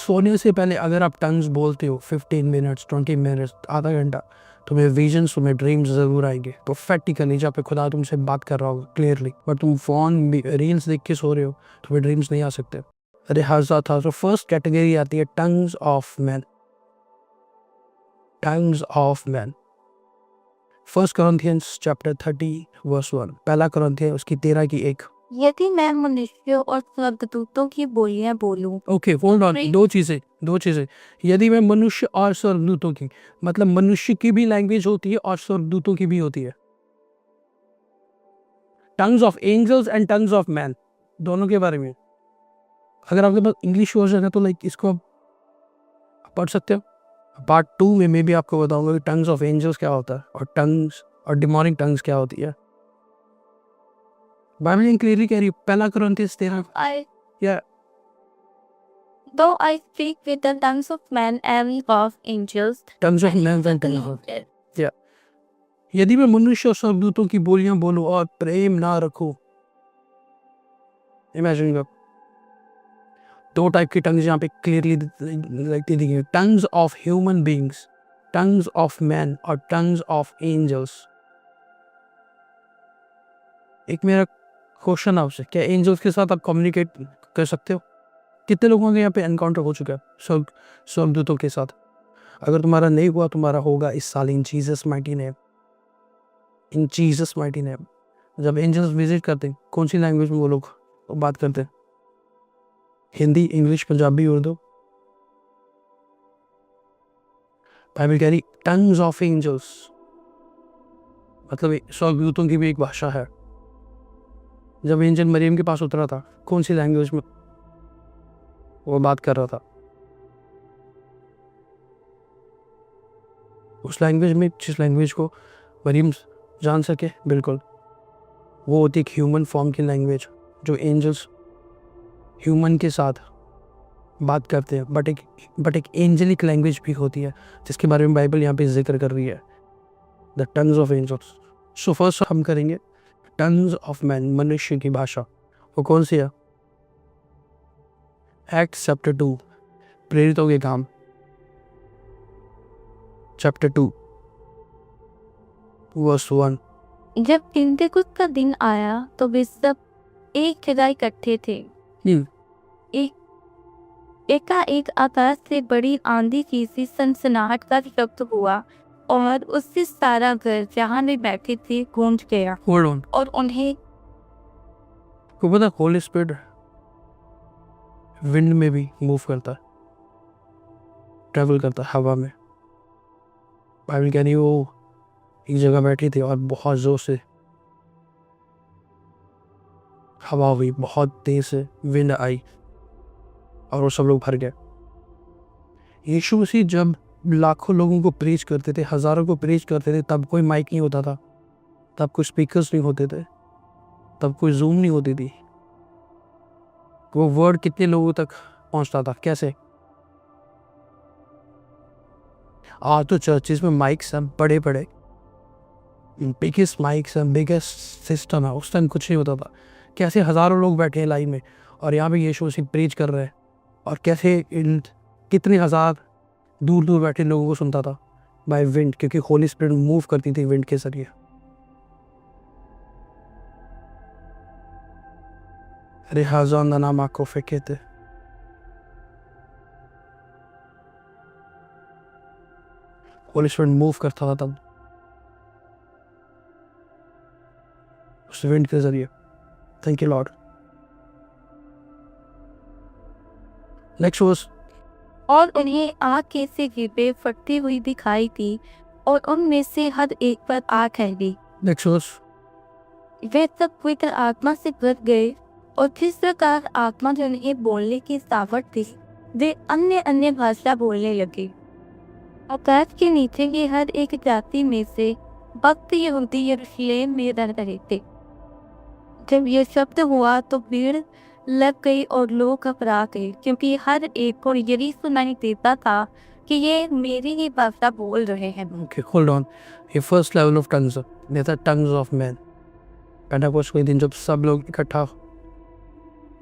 सोने से पहले अगर आप टंग्स बोलते हो 15 मिनट्स 20 मिनट्स आधा घंटा, तुम्हें विजन्स, तुम्हें ड्रीम्स ज़रूर आएंगे प्रोफेटिकली, जहाँ पे खुदा तुमसे बात कर रहा होगा क्लियरली। बट तुम फ़ोन रील्स देख के सो रहे हो, तुम्हें ड्रीम्स नहीं आ सकते। अरे हाजा था। तो फर्स्ट कैटेगरी आती है tongues of man. Tongues of man, 1 Corinthians chapter 30 verse 1। पहला कुरिन्थियों उसकी 13 की 1। यदि मैं मनुष्य और स्वर्गदूतों की बोलियां बोलूं, ओके होल्ड ऑन, दो चीज़ें। यदि मैं मनुष्य और स्वर्गदूतों की, मतलब मनुष्य की भी लैंग्वेज होती है और स्वर्गदूतों की भी होती है। Tongues of angels and tongues of man, दोनों के बारे में। अगर आपके पास इंग्लिश वर्जन है तो लाइक इसको आप पढ़ सकते हो। पार्ट 2 में मैं भी आपको बताऊंगा कि टंग्स ऑफ एंजल्स क्या होता है और टंग्स और डिमोनिक टंग्स क्या होती है। बाइबल क्लियरली कह रही है, पहला कुरिन्थियों 13 I, या though I speak with the tongues of men and of angels, tongues of man and tongues of, या यदि मैं मनुष्य और स्वर्गदूतों की बोलियां बोलूं और प्रेम ना रखूं। इमेजिन करो, दो टाइप की टंग्स यहाँ पे क्लियरली लगती थी, tongues of human beings, tongues of man और टंग्स ऑफ एंजल्स। एक मेरा क्वेश्चन आपसे, क्या एंजल्स के साथ आप कम्युनिकेट कर सकते हो? कितने लोगों के यहाँ पे एनकाउंटर हो चुका है स्वर्गदूतों के साथ? अगर तुम्हारा नहीं हुआ, तुम्हारा होगा इस साल, इन जीसस माइटी नेम, इन जीसस माइटी नेम। जब एंजल्स विजिट करते हैं, कौन सी लैंग्वेज में वो लोग बात करते हैं? हिंदी, इंग्लिश, पंजाबी, उर्दू। बाइबल कह रही टंग्स ऑफ एंजल्स, मतलब स्वर्गदूतों की भी एक भाषा है। जब एंजल मरियम के पास उतरा था, कौन सी लैंग्वेज में वो बात कर रहा था? उस लैंग्वेज में जिस लैंग्वेज को मरियम जान सके, बिल्कुल वो होती है ह्यूमन फॉर्म की लैंग्वेज, जो एंजल्स ह्यूमन के साथ बात करते हैं। बट एक एंजलिक लैंग्वेज भी होती है, जिसके बारे में बाइबल यहाँ पे जिक्र कर रही है, the tongues of angels. So first हम करेंगे टंग्स ऑफ मैन, मनुष्य की भाषा। वो कौन सी है? एक्ट्स चैप्टर 2, प्रेरितों के काम चैप्टर 2 वर्स 1। जब पिंतेकुस्त का दिन आया तो वे सब एक जगह इकट्ठे थे। एकाएक आकाश से बड़ी आंधी की सी सनसनाहट का शब्द हुआ और उससे सारा घर जहाँ वे बैठे थे गूंज गया। होल्ड ऑन, और उन्हें को पता होली स्पिरिट विंड में भी मूव करता है, ट्रेवल करता है हवा में। बाइबल कह रही है वो एक जगह बैठी थी और बहुत जोर से हवा हुई, बहुत तेज से विंड आई और वो सब लोग भर गए। यीशु मसीह जब लाखों लोगों को प्रीच करते थे, हज़ारों को प्रीच करते थे, तब कोई माइक नहीं होता था, तब कोई स्पीकर्स नहीं होते थे, तब कोई जूम नहीं होती थी। वो वर्ड कितने लोगों तक पहुंचता था? कैसे? आज तो चर्चेस में माइक्स हैं, बड़े बड़े बिगेस्ट माइक्स हैं, बिगेस्ट सिस्टम है। उस टाइम कुछ नहीं होता था। कैसे हज़ारों लोग बैठे हैं लाइन में और यहाँ पे यीशु मसीह प्रीच कर रहे हैं, और कैसे कितने हज़ार दूर दूर बैठे लोगों को सुनता था बाय विंड, क्योंकि होली स्पिरिट मूव करती थी विंड के जरिए। रिहाज़ान नाम आको फेंके थे। होली स्पिरिट मूव करता था तब उस विंड के जरिए। Thank you Lord. Next verse. और उन्हें आग के से गिरते फटती हुई दिखाई दी और उनमें से हर एक पर आग ठहरी। Next verse. वे सब पवित्र आत्मा से भर गए और जिस प्रकार आत्मा ने उन्हें बोलने की सामर्थ दी, वे अन्य अन्य भाषा बोलने लगे। आकाश के नीचे की हर एक जाति में से भक्त यहूदी यरूशलेम में रह रहे थे। जब यह शब्द हुआ तो भीड़ लग गई और लोग घबरा गए, क्योंकि हर एक को यही सुनाई देता था कि ये मेरी ही भाषा बोल रहे हैं। Okay hold on. ये फर्स्ट लेवल ऑफ टंग्स है, था टंग्स ऑफ मैन। पेंटेकोस्ट के दिन जब सब लोग इकट्ठा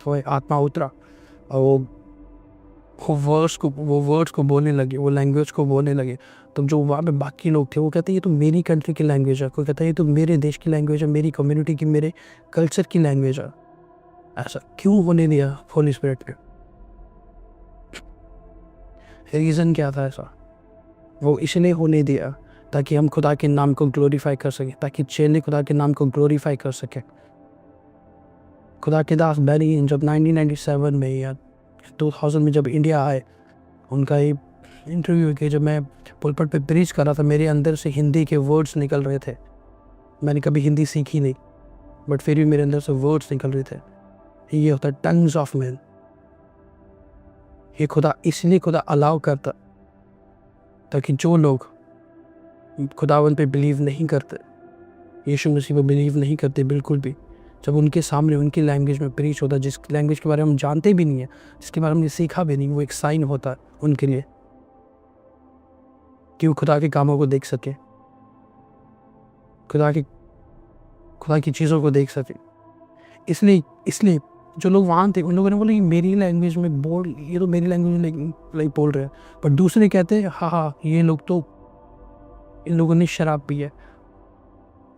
हुए, आत्मा उतरा और वो वो वर्ड्स को बोलने लगे, वो लैंग्वेज को बोलने लगे। तो जो वहाँ पे बाकी लोग थे वो कहते हैं ये तो मेरी कंट्री की लैंग्वेज है, कोई कहता है ये तो मेरे देश की लैंग्वेज है, मेरी कम्युनिटी की, मेरे कल्चर की लैंग्वेज है। ऐसा क्यों होने दिया होली स्पिरिट ने? रीज़न क्या था ऐसा? वो इसलिए होने दिया ताकि हम खुदा के नाम को ग्लोरीफाई कर सकें, ताकि चेले खुदा के नाम को ग्लोरीफाई कर सकें। खुदा के दास बैरी जब 1997 में या 2000 में जब इंडिया आए, उनका एक इंटरव्यू कि जब मैं पुलपट पे प्रीच कर रहा था, मेरे अंदर से हिंदी के वर्ड्स निकल रहे थे। मैंने कभी हिंदी सीखी नहीं, बट फिर भी मेरे अंदर से वर्ड्स निकल रहे थे। ये होता है टंग्स ऑफ मैन। ये खुदा इसलिए खुदा अलाउ करता ताकि जो लोग खुदावन पे बिलीव नहीं करते, यीशु मसीह पे बिलीव नहीं करते बिल्कुल भी, जब उनके सामने उनकी लैंग्वेज में प्रीच होता है, जिस लैंग्वेज के बारे में हम जानते भी नहीं है, जिसके बारे में हमने सीखा भी नहीं, वो एक साइन होता है उनके लिए कि वो खुदा के कामों को देख सके, खुदा की चीज़ों को देख सके। इसलिए जो लोग वहाँ थे उन लोगों ने बोला ये मेरी लैंग्वेज में बोल, ये तो मेरी लैंग्वेज में लाइक बोल रहे हैं, पर दूसरे कहते हैं हाँ ये लोग तो, इन लोगों ने शराब पी है।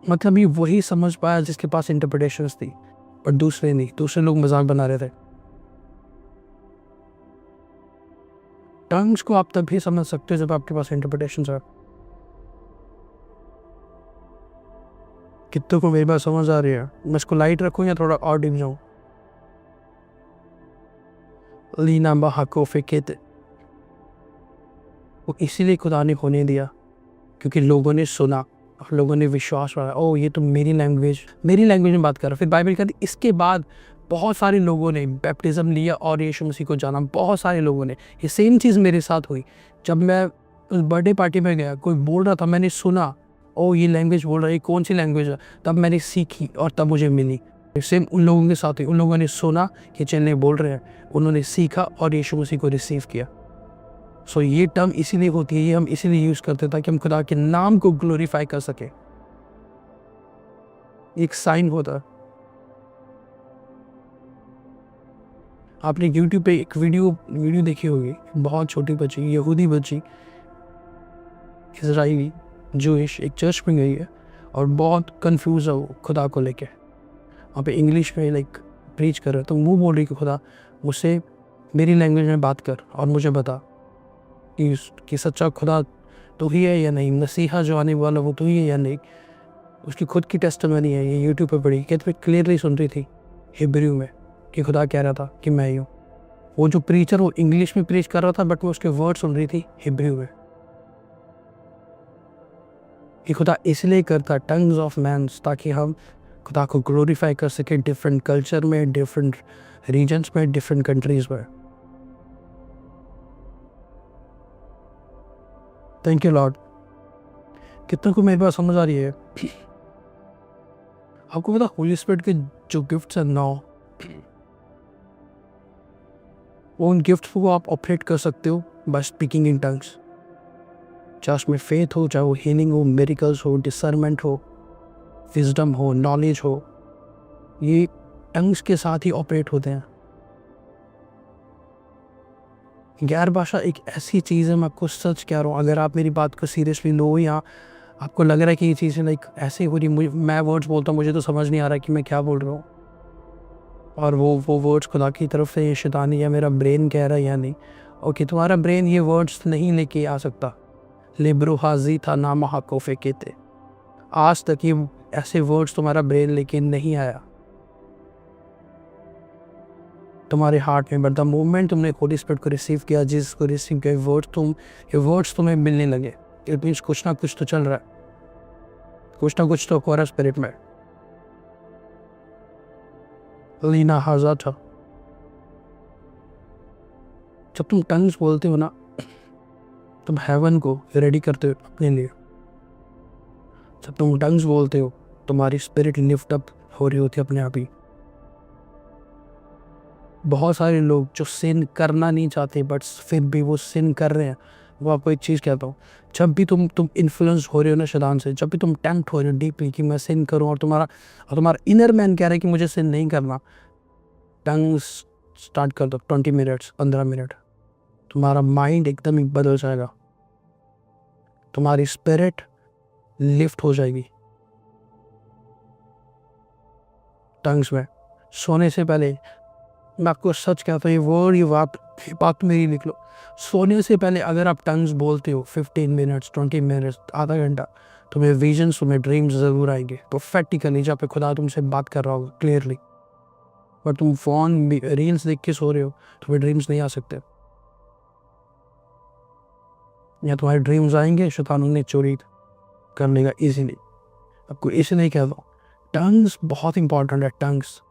मतलब ये वही समझ पाया जिसके पास इंटरप्रिटेशंस थी, पर दूसरे नहीं, दूसरे लोग मजाक बना रहे थे। टंग्स को आप तभी समझ सकते हो जब आपके पास इंटरप्रिटेशंस है। कितनों को मेरी बात समझ आ रही है? मैं इसको लाइट रखूं या थोड़ा और डिम जाऊं? लीना बहाको फेकेते, वो इसीलिए खुदा ने होने दिया क्योंकि लोगों ने सुना और लोगों ने विश्वास रहा, ओ ये तो मेरी लैंग्वेज में बात कर रहा। फिर बाइबल कहती इसके बाद बहुत सारे लोगों ने बैप्टिज्म लिया और यीशु मसीह को जाना। बहुत सारे लोगों ने, ये सेम चीज़ मेरे साथ हुई। जब मैं उस बर्थडे पार्टी में गया, कोई बोल रहा था, मैंने सुना, ओ ये लैंग्वेज बोल रहा है, ये कौन सी लैंग्वेज है, तब मैंने सीखी और तब मुझे मिली। सेम उन लोगों के साथ हुई, उन लोगों ने सुना कि चेले बोल रहे हैं, उन्होंने सीखा और यीशु मसीह को रिसीव किया। सो ये टर्म इसीलिए होती है, ये हम इसीलिए यूज़ करते हैं ताकि हम खुदा के नाम को ग्लोरीफाई कर सके। एक साइन होता है। आपने यूट्यूब पे एक वीडियो देखी होगी, बहुत छोटी बच्ची, यहूदी बच्ची, इजराइली, जूइश, एक चर्च में गई है और बहुत कंफ्यूज है वो खुदा को लेके। वहाँ पे इंग्लिश में लाइक प्रीच कर रहे, तो वो बोल रही कि खुदा मुझसे मेरी लैंग्वेज में बात कर और मुझे बता कि सच्चा खुदा तो ही है या नहीं, मसीहा जो आने वाला वो तो ही है या नहीं। उसकी खुद की टेस्टिमनी है, ये यूट्यूब पे पढ़ी, कहते क्लियरली सुन रही थी हिब्रू में कि खुदा कह रहा था कि मैं ही हूँ। वो जो प्रीचर वो इंग्लिश में प्रीच कर रहा था, बट वो उसके वर्ड सुन रही थी हिब्रू में। कि खुदा इसलिए करता टंग्स ऑफ मैन्स ताकि हम खुदा को ग्लोरीफाई कर सके डिफरेंट कल्चर में, डिफरेंट रीजन्स में, डिफरेंट कंट्रीज में। Thank you Lord. कितनों को मेरी बात समझ आ रही है? आपको पता होली स्पिरिट के जो गिफ्ट्स हैं 9, वो उन गिफ्ट्स को आप ऑपरेट कर सकते हो बाय स्पीकिंग इन टंग्स। चाहे उसमें फेथ हो, चाहे वो हीलिंग हो, मिरेकल्स हो, डिसर्नमेंट हो, विजडम हो, नॉलेज हो, ये टंग्स के साथ ही ऑपरेट होते हैं। गैर भाषा एक ऐसी चीज़ है, मैं आपको सच कह रहा हूँ, अगर आप मेरी बात को सीरियसली लो या आपको लग रहा है कि ये चीज़ें लाइक ऐसे हो रही, मैं वर्ड्स बोलता हूँ, मुझे तो समझ नहीं आ रहा कि मैं क्या बोल रहा हूँ, और वो वर्ड्स खुदा की तरफ से ये शैतानी या मेरा ब्रेन कह रहा है या नहीं। ओके, तुम्हारा ब्रेन ये वर्ड्स नहीं लेके आ सकता। लिब्रो हाजी था ना महाकोफे कहते, आज तक ये ऐसे वर्ड्स तुम्हारा ब्रेन लेके नहीं आया तुम्हारे हार्ट में। बट द मोमेंट तुमने होली स्पिरिट को रिसीव किया, जिसको रिसीव किया, ये वर्ड्स तुम्हें मिलने लगे। इट मीन्स कुछ ना कुछ तो चल रहा है, कुछ ना कुछ तो हो रहा है स्पिरिट में। लीना हाजा था। जब तुम टंग्स बोलते हो ना, तुम हेवन को रेडी करते हो अपने लिए। जब तुम टंग्स बोलते हो, तुम्हारी स्पिरिट लिफ्ट अप हो रही होती है अपने आप ही। बहुत सारे लोग जो सिन करना नहीं चाहते बट फिर भी वो सिन कर रहे हैं, वो आपको एक चीज़ कहता हूँ, जब भी तुम इन्फ्लुएंस हो रहे हो ना शैतान से, जब भी तुम टेम्प्ट हो रहे हो डीपली कि मैं सिन करूँ, और तुम्हारा इनर मैन कह रहा है कि मुझे सिन नहीं करना, टंग्स स्टार्ट कर दो 20 मिनट्स, 15 मिनट, तुम्हारा माइंड एकदम ही बदल जाएगा, तुम्हारी स्पिरिट लिफ्ट हो जाएगी। टंग्स में सोने से पहले, मैं आपको सच कहता हूँ, ये बात मेरी लिख लो। सोने से पहले अगर आप टंग्स बोलते हो 15 मिनट्स, 20 मिनट्स, आधा घंटा, तुम्हें विजन्स, तुम्हें ड्रीम्स ज़रूर आएंगे प्रोफेटिकली, जहाँ पे खुदा तुमसे बात कर रहा होगा क्लियरली। पर तुम फ़ोन रील्स देख के सो रहे हो, तुम्हें ड्रीम्स नहीं आ सकते। या तुम्हारे ड्रीम्स आएंगे शैतान उन्हें चोरी करने का इजीली। आपको इसलिए कहता हूँ टंग्स बहुत इंपॉर्टेंट है। टंग्स